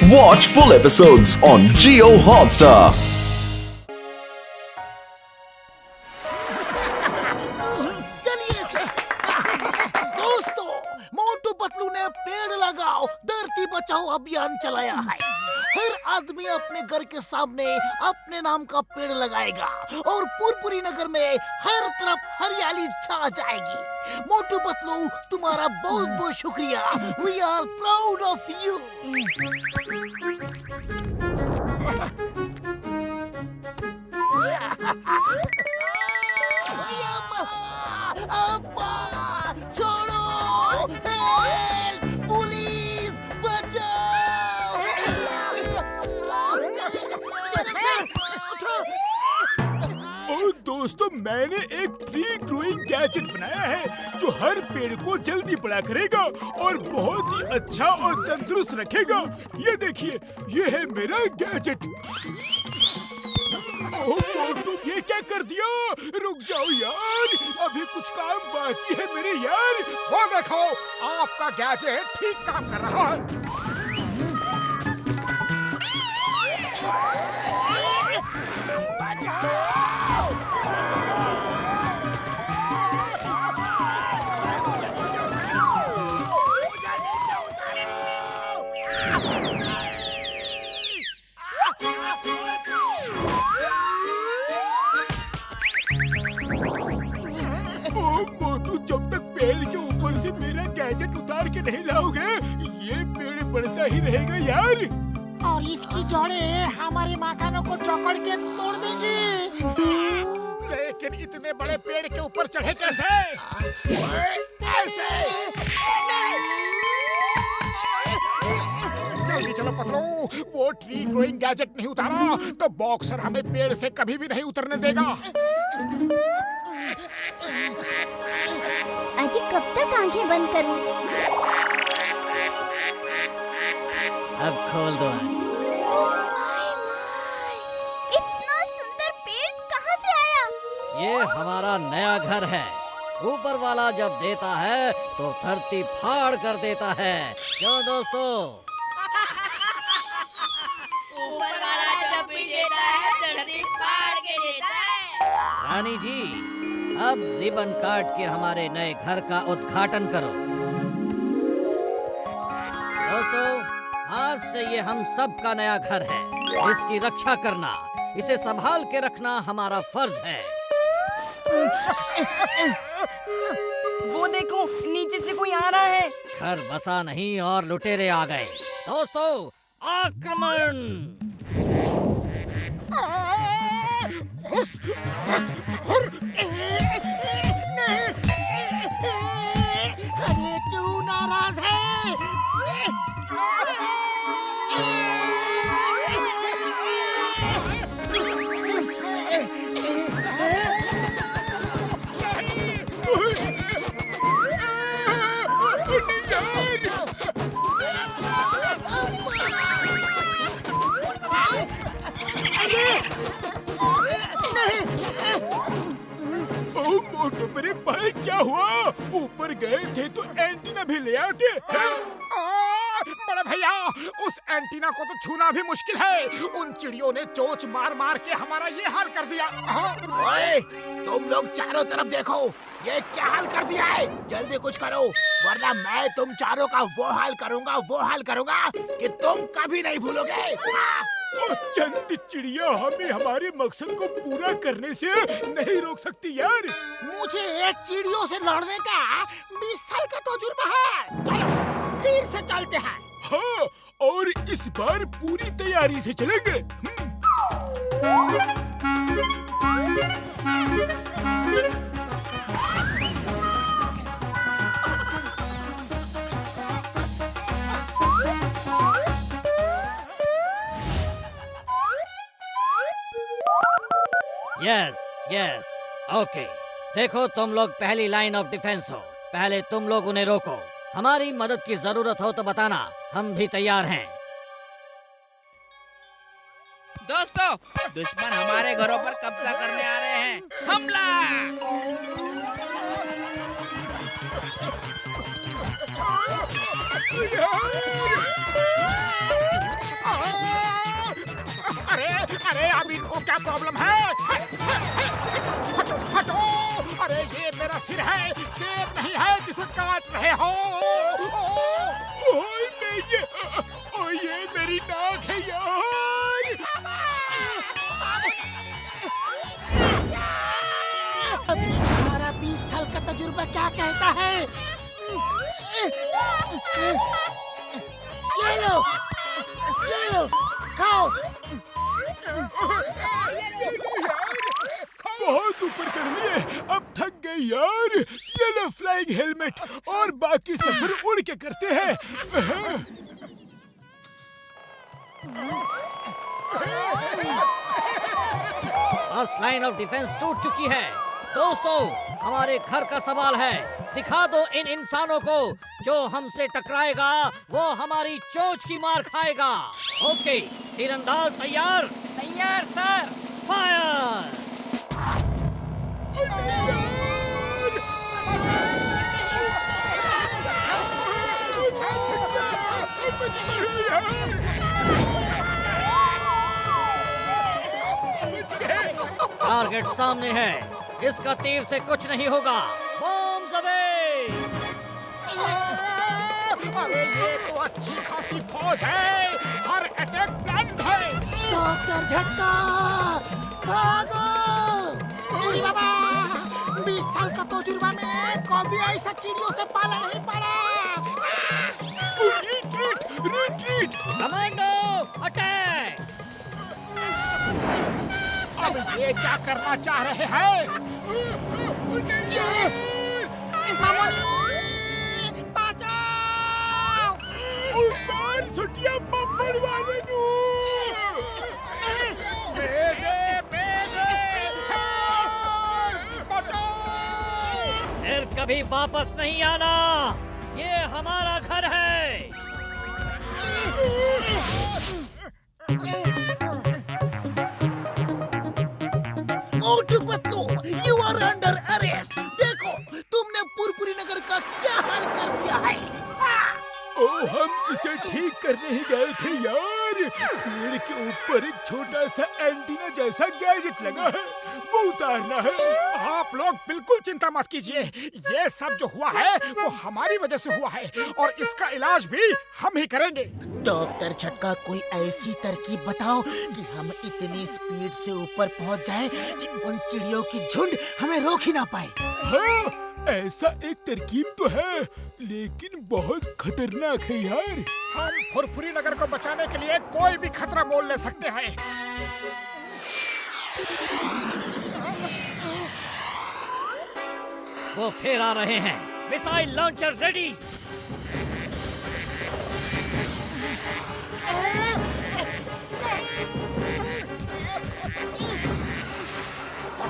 Watch full episodes on Jio Hotstar. दोस्तों, मोटू पतलू ने पेड़ लगाओ धरती बचाओ अभियान चलाया है। हर आदमी अपने घर के सामने अपने नाम का पेड़ लगाएगा और पुरपुरी नगर में हर तरफ हरियाली छा जाएगी। मोटू पतलू, तुम्हारा बहुत बहुत शुक्रिया। We are proud of you. छोड़ो, पुलिस बचाओ। और दोस्तों, मैंने एक ट्री ग्रोइंग गैजेट बनाया है जो हर पेड़ को जल्दी बड़ा करेगा और बहुत ही अच्छा और तंदुरुस्त रखेगा। ये देखिए, ये है मेरा गैजेट। ओह मोटू, ये क्या कर दिया? रुक जाओ यार, अभी कुछ काम बाकी है मेरे यार। वो देखो, आपका गैजेट ठीक काम कर रहा है। मोटू, जब तक पेड़ के ऊपर से मेरा गैजेट उतार के नहीं लाओगे, ये पेड़ बढ़ता ही रहेगा यार। और इसकी जड़ें हमारे मकानों को चौकड़ के तोड़ देंगी। लेकिन इतने बड़े पेड़ के ऊपर चढ़े कैसे? ऐसे। जल्दी चलो पतलू, वो ट्री ग्रोइंग गैजेट नहीं उतारा तो बॉक्सर हमें पेड़ से कभी भी नहीं उतरने देगा। अजी, कब तक आंखें बंद करूं? अब खोल दो। इतना सुंदर पेड़ कहाँ से आया? ये हमारा नया घर है। ऊपर वाला जब देता है तो धरती फाड़ कर देता है। क्यों दोस्तों? ऊपर वाला जब भी देता है धरती फाड़ के देता है। रानी जी, अब रिबन काट के हमारे नए घर का उद्घाटन करो। दोस्तों, आज से ये हम सब का नया घर है। इसकी रक्षा करना, इसे संभाल के रखना हमारा फर्ज है। वो देखो, नीचे से कोई आ रहा है। घर बसा नहीं और लुटेरे आ गए। दोस्तों, आक्रमण! अरे तू नाराज है? ओह मोटू, मेरे भाई क्या हुआ? ऊपर गए थे तो एंटीना भी ले आते। बड़े भैया, उस एंटीना को तो छूना भी मुश्किल है। उन चिड़ियों ने चोंच मार मार के हमारा ये हाल कर दिया। ओए, तुम लोग चारों तरफ देखो, ये क्या हाल कर दिया है। जल्दी कुछ करो, वरना मैं तुम चारों का वो हाल करूंगा कि तुम कभी नहीं भूलोगे। और चंद चिड़िया हमें हमारे मकसद को पूरा करने से नहीं रोक सकती यार। मुझे चिड़ियों से लड़ने का 20 साल का तजुर्बा है। चलो, फिर से चलते हैं। हाँ, और इस बार पूरी तैयारी से चलेंगे। Yes yes, okay. देखो, तुम लोग पहली लाइन ऑफ डिफेंस हो। पहले तुम लोग उन्हें रोको। हमारी मदद की जरूरत हो तो बताना, हम भी तैयार हैं। दोस्तों, दुश्मन हमारे घरों पर कब्जा करने आ रहे हैं। हमला! क्या प्रॉब्लम है? हटो हटो! अरे ये मेरा सिर है, सेब नहीं है जिसे काट रहे हो। ओए ये मेरी नाक है यार। हमारा 20 साल का तजुर्बा क्या कहता है? ले लो, खाओ। बहुत ऊपर चढ़ लिए, अब थक गए यार। ये लो फ्लाइंग हेलमेट और बाकी सफर उड़ के करते हैं। फर्स्ट लाइन ऑफ डिफेंस टूट चुकी है। दोस्तों, हमारे घर का सवाल है, दिखा दो इन इंसानों को, जो हमसे टकराएगा वो हमारी चोंच की मार खाएगा। ओके, तीरंदाज तैयार? तैयार सर। फायर! टारगेट सामने है, इसका तीर से कुछ नहीं होगा। Bombs away! अरे ये तो अच्छी खासी फौज है, हर अटैक प्लान है। डॉक्टर झटका, भागो! अरे बाबा, 20 साल का तजुर्बा में कभी ऐसा चिड़ियों से पाला नहीं पड़ा। रिट्रीट! Commando attack! अब ये क्या करना चाह रहे हैं? बचाओ! मार सुटिया बम्बर वाले नू! फिर कभी वापस नहीं आना, ये हमारा घर है। Motu Patlu, you are under arrest. देखो, तुमने पुरपुरी नगर का क्या हाल कर दिया है। हम इसे ठीक करने ही गए थे यार। पेड़ के ऊपर एक छोटा सा एंटीना जैसा गैजेट लगा है, वो उतारना है। आप लोग बिल्कुल चिंता मत कीजिए, ये सब जो हुआ है वो हमारी वजह से हुआ है और इसका इलाज भी हम ही करेंगे। डॉक्टर झटका, कोई ऐसी तरकीब बताओ कि हम इतनी स्पीड से ऊपर पहुंच जाएं कि उन चिड़ियों की झुंड हमें रोक ही ना पाए। हाँ, ऐसा एक तरकीब तो है, लेकिन बहुत खतरनाक है यार। हम फुरफुरी नगर को बचाने के लिए कोई भी खतरा मोल ले सकते हैं। वो फिर आ रहे हैं। Missile launcher ready.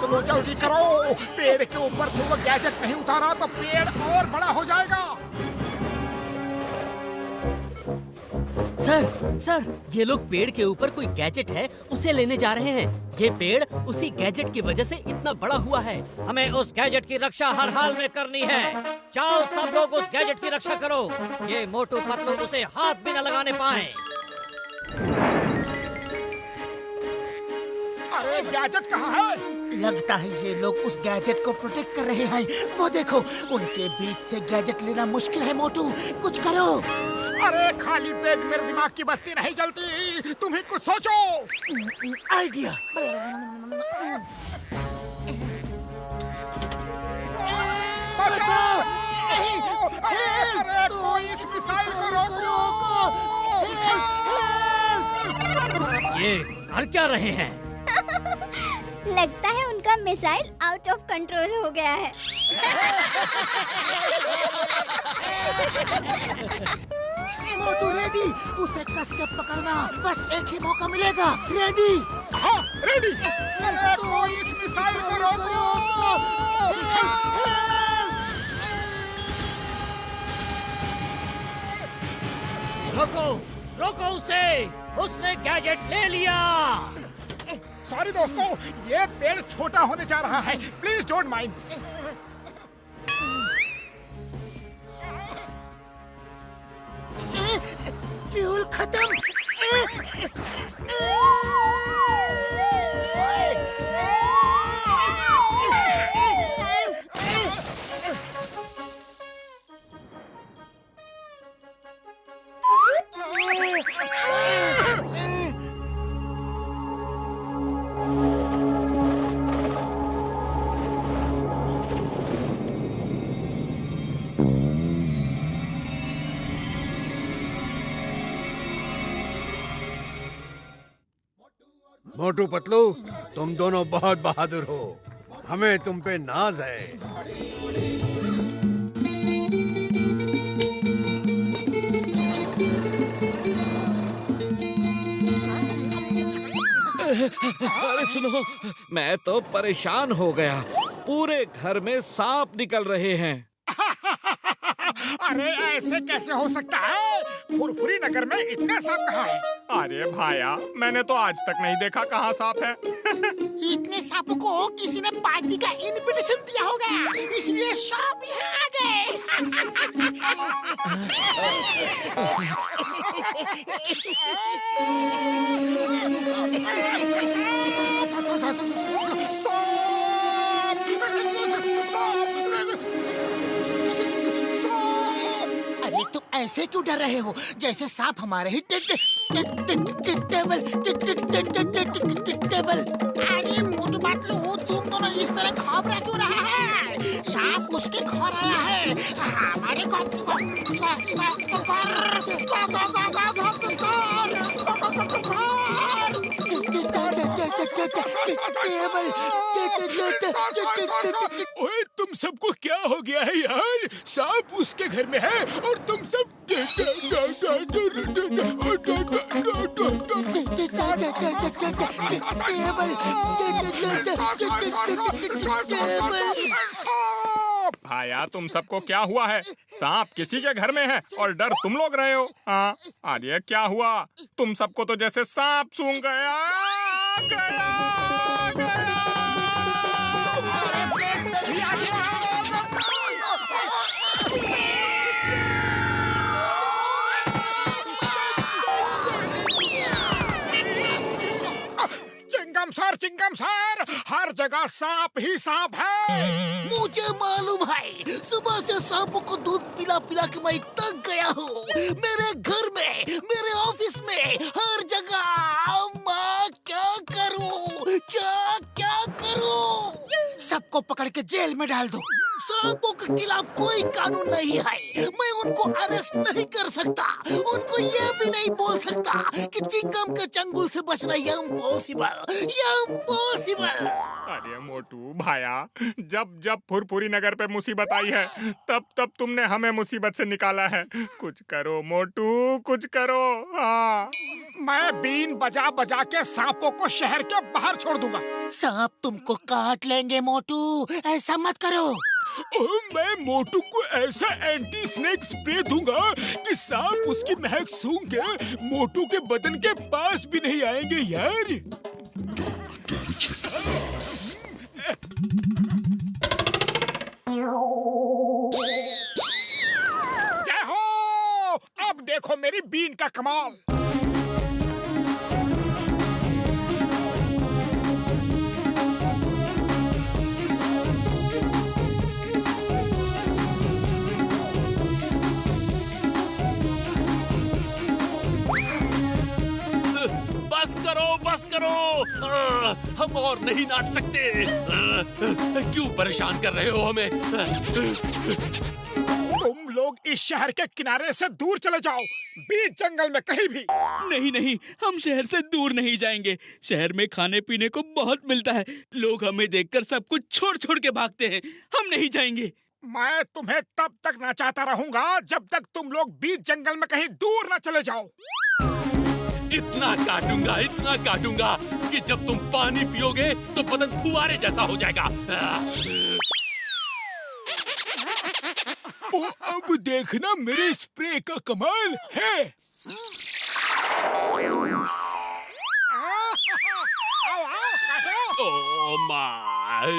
चलो जल्दी करो, पेड़ के ऊपर से वो गैजेट नहीं उतारा तो पेड़ और बड़ा हो जाएगा। सर, ये लोग पेड़ के ऊपर कोई गैजेट है उसे लेने जा रहे हैं। ये पेड़ उसी गैजेट की वजह से इतना बड़ा हुआ है। हमें उस गैजेट की रक्षा हर हाल में करनी है। जाओ सब लोग उस गैजेट की रक्षा करो, ये मोटू पतलू उसे हाथ भी न लगाने पाए। अरे गैजेट कहाँ है? लगता है ये लोग उस गैजेट को प्रोटेक्ट कर रहे हैं। वो देखो, उनके बीच से गैजेट लेना मुश्किल है। मोटू, कुछ करो। अरे खाली पेट मेरे दिमाग की बत्ती नहीं जलती, तुम ही कुछ सोचो। आइडिया। बचाओ! अरे कोई इस मिसाइल को रोको! ये कर क्या रहे हैं? लगता है उनका मिसाइल आउट ऑफ कंट्रोल हो गया है। मोटू रेडी, उसे कस के पकड़ना, बस एक ही मौका मिलेगा। रेडी? हाँ, रेडी। अरे कोई इस मिसाइल को रोको! रोको, रोको उसे, उसने गैजेट ले लिया। सॉरी दोस्तों, ये पेड़ छोटा होने जा रहा है, प्लीज डोंट माइंड। फ्यूल खत्म। मोटू पतलू, तुम दोनों बहुत बहादुर हो, हमें तुम पे नाज है। अरे सुनो, मैं तो परेशान हो गया। पूरे घर में सांप निकल रहे हैं। अरे ऐसे कैसे हो सकता है? फुरफुरी नगर में इतने सांप कहाँ हैं? अरे भाया, मैंने तो आज तक नहीं देखा कहाँ सांप है। इतने सांपों को किसी ने पार्टी का इनविटेशन दिया होगा, इसलिए सांप यहाँ आ गए। अरे तुम ऐसे क्यों डर रहे हो, जैसे सांप हमारे ही टेबल। अरे मोटू पतलू, तुम दोनों इस तरह घबरा क्यों रहे हैं? सांप उसके घर आया है, हमारे ओए, तुम सबको क्या हो गया है यार? सांप उसके घर में है और तुम सब भाया, तुम सबको क्या हुआ है? सांप किसी के घर में है और डर तुम लोग रहे हो। हाँ, अरे क्या हुआ? तुम सबको तो जैसे सांप सूंघ गया। चिंगम सर, हर जगह सांप ही सांप है। मुझे मालूम है, सुबह से सांपों को दूध पिला पिला के मैं थक गया हूँ। मेरे घर में, मेरे ऑफिस में, हर जगह। मैं क्या करूँ, क्या करूँ? सबको पकड़ के जेल में डाल दो। सांपों के खिलाफ कोई कानून नहीं है, मैं उनको अरेस्ट नहीं कर सकता। उनको ये भी नहीं बोल सकता कि चिंगम के चंगुल से बचना इम्पॉसिबल। अरे मोटू भाया, जब फुरफुरी नगर पे मुसीबत आई है, तब तुमने हमें मुसीबत से निकाला है। कुछ करो मोटू, कुछ करो। हाँ, मैं बीन बजा बजा के सांपों को शहर के बाहर छोड़ दूंगा। सांप तुमको काट लेंगे मोटू, ऐसा मत करो। मैं मोटू को ऐसा एंटी स्नेक स्प्रे दूंगा कि सांप उसकी महक सूंघ के मोटू के बदन के पास भी नहीं आएंगे यार। जय हो! अब देखो मेरी बीन का कमाल। बस करो, हम और नहीं नाच सकते। क्यों परेशान कर रहे हो हमें? तुम लोग इस शहर के किनारे से दूर चले जाओ, बीच जंगल में कहीं भी। नहीं, हम शहर से दूर नहीं जाएंगे। शहर में खाने पीने को बहुत मिलता है। लोग हमें देखकर सब कुछ छोड़ छोड़ के भागते हैं। हम नहीं जाएंगे। मैं तुम्हें तब तक नचाता रहूंगा जब तक तुम लोग बीच जंगल में कहीं दूर न चले जाओ। इतना काटूंगा कि जब तुम पानी पियोगे तो बदन फुवारे जैसा हो जाएगा। अब देखना मेरे स्प्रे का कमाल है। ओह माय,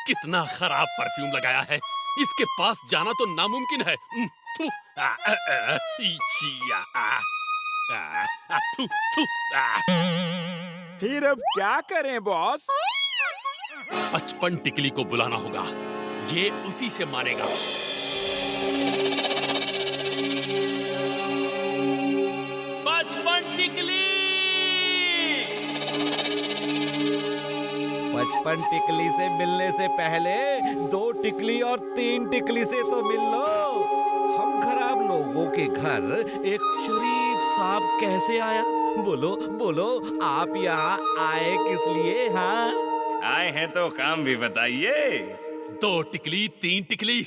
कितना खराब परफ्यूम लगाया है। इसके पास जाना तो नामुमकिन है। फिर अब क्या करें बॉस? 55 टिकली को बुलाना होगा, ये उसी से मारेगा। 55 टिकली। 55 टिकली से मिलने से पहले 2 टिकली और 3 टिकली से तो मिल लो। हम खराब लोगों के घर एक शरीफ सांप कैसे आया? बोलो बोलो, आप यहाँ आए किस लिए? हाँ, आए हैं तो काम भी बताइए। 2 टिकली 3 टिकली,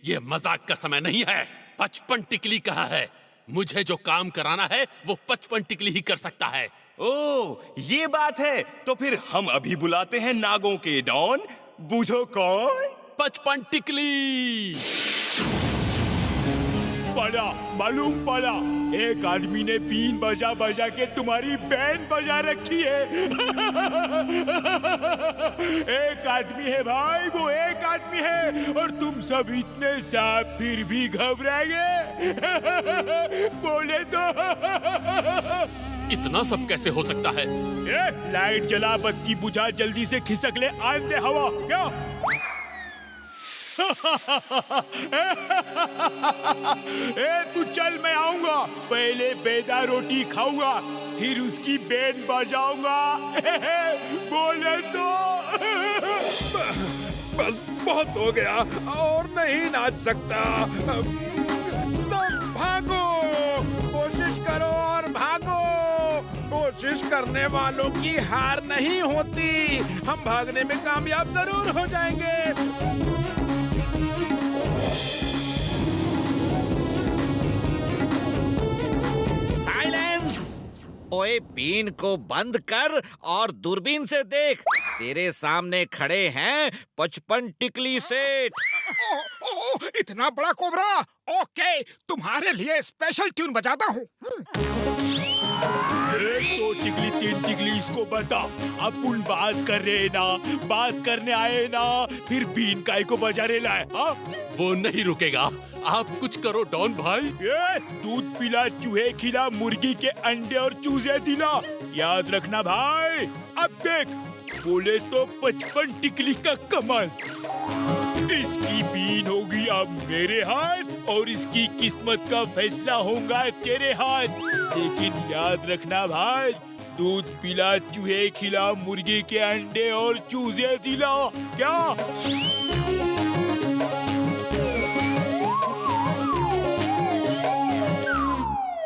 ये मजाक का समय नहीं है। 55 टिकली कहा है। मुझे जो काम कराना है वो 55 टिकली ही कर सकता है। ओ, ये बात है। तो फिर हम अभी बुलाते हैं नागों के डॉन। बूझो कौन? 55 टिकली। पड़ा, मालूम पड़ा, एक आदमी ने बीन बजा बजा के तुम्हारी बैंड बजा रखी है। एक आदमी है भाई, वो एक आदमी है, और तुम सब इतने सांप फिर भी घबराएंगे। बोले तो इतना सब कैसे हो सकता है? लाइट जला, बत्ती बुझा, जल्दी से खिसक ले, आन दे हवा। क्या? तू चल, मैं आऊंगा। पहले बेदा रोटी खाऊंगा, फिर उसकी बैंड बजाऊंगा। बोले तो बस बहुत हो गया, और नहीं नाच सकता। सब भागो, कोशिश करो और भागो। कोशिश करने वालों की हार नहीं होती। हम भागने में कामयाब जरूर हो जाएंगे। साइलेंस! ओए, बीन को बंद कर और दूरबीन से देख। तेरे सामने खड़े हैं 55 टिकली सेठ। इतना बड़ा कोबरा? ओके, तुम्हारे लिए स्पेशल ट्यून बजाता हूँ। 1 2 टिकली 3 टिकली, इसको बता। अपन बात कर रहे ना, बात करने आए ना, फिर बीन काय को बजा रहे लाए? वो नहीं रुकेगा। आप कुछ करो डॉन भाई। दूध पिला, चूहे खिला, मुर्गी के अंडे और चूजे दिला। याद रखना भाई। अब देख, बोले तो 55 टिकली का कमाल। इसकी बीन होगी अब मेरे हाथ, और इसकी किस्मत का फैसला होगा तेरे हाथ। लेकिन याद रखना भाई, दूध पिला, चूहे खिला, मुर्गी के अंडे और चूजे दिला। क्या?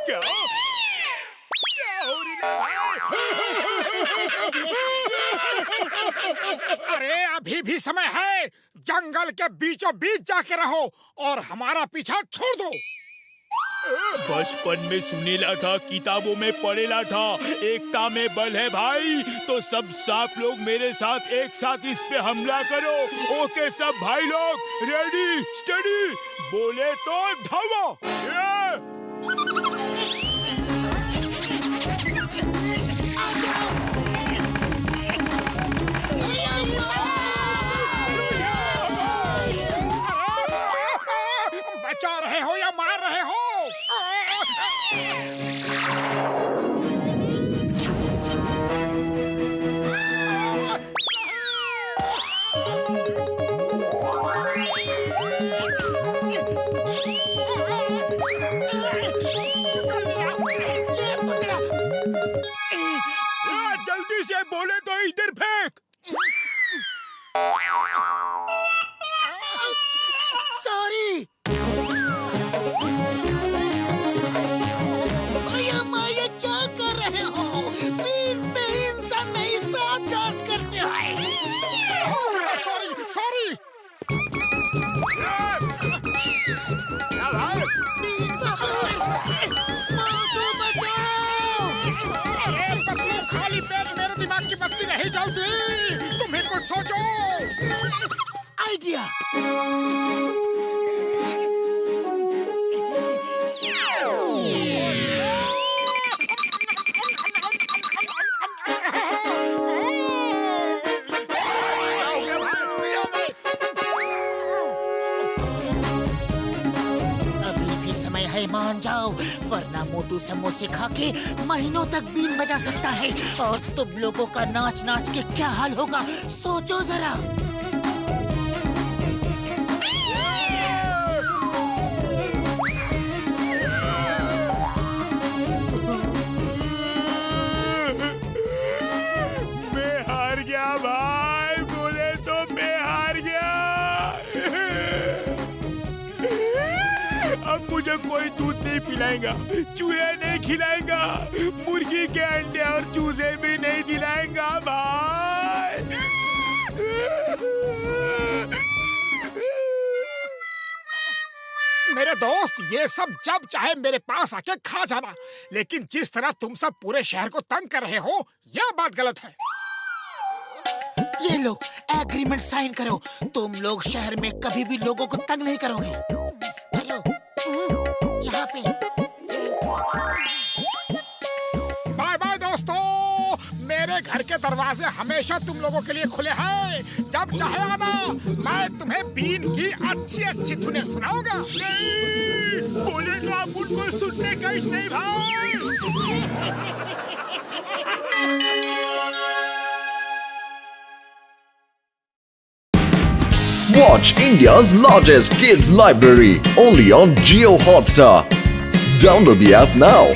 क्या? क्या हो रही है? अरे अभी भी समय है। जंगल के बीचों बीच जाके रहो और हमारा पीछा छोड़ दो। बचपन में सुनेला था, किताबों में पढ़ेला था, एकता में बल है भाई। तो सब सांप लोग मेरे साथ एक साथ इस पे हमला करो। ओके सब भाई लोग, रेडी स्टडी, बोले तो धावो। बचा रहे हो या मार रहे हो? जल्दी से बोले तो इधर फेंक। सॉरी। माया क्या कर रहे हो? बीन पे इंसान नहीं, सांप डांस करते हैं। Sorry sorry. खाली पेट मेरे दिमाग की बत्ती नहीं जलती। तुम्हें कुछ सोचो। आइडिया। मान जाओ, वरना मोटू समोसे खा के महीनों तक बीन बजा सकता है। और तुम लोगों का नाच नाच के क्या हाल होगा, सोचो जरा। मैं हार गया भाई, बोले तो मैं हार गया। अब मुझे कोई दूध नहीं पिलाएगा, चूहे नहीं खिलाएगा, मुर्गी के अंडे और चूजे भी नहीं दिलाएगा भाई। मेरे दोस्त, ये सब जब चाहे मेरे पास आके खा जाना, लेकिन जिस तरह तुम सब पूरे शहर को तंग कर रहे हो, यह बात गलत है। ये लो, एग्रीमेंट साइन करो। तुम लोग शहर में कभी भी लोगों को तंग नहीं करोगे। हेलो, यहाँ पे। बाय बाय दोस्तों, मेरे घर के दरवाजे हमेशा तुम लोगों के लिए खुले हैं। जब चाहे आना, मैं तुम्हें बीन की अच्छी अच्छी धुनें सुनाऊंगा। नहीं, बोलेगा आप उनको सुनने का इश नहीं भाई। Watch India's largest kids library only on Jio Hotstar. Download the app now.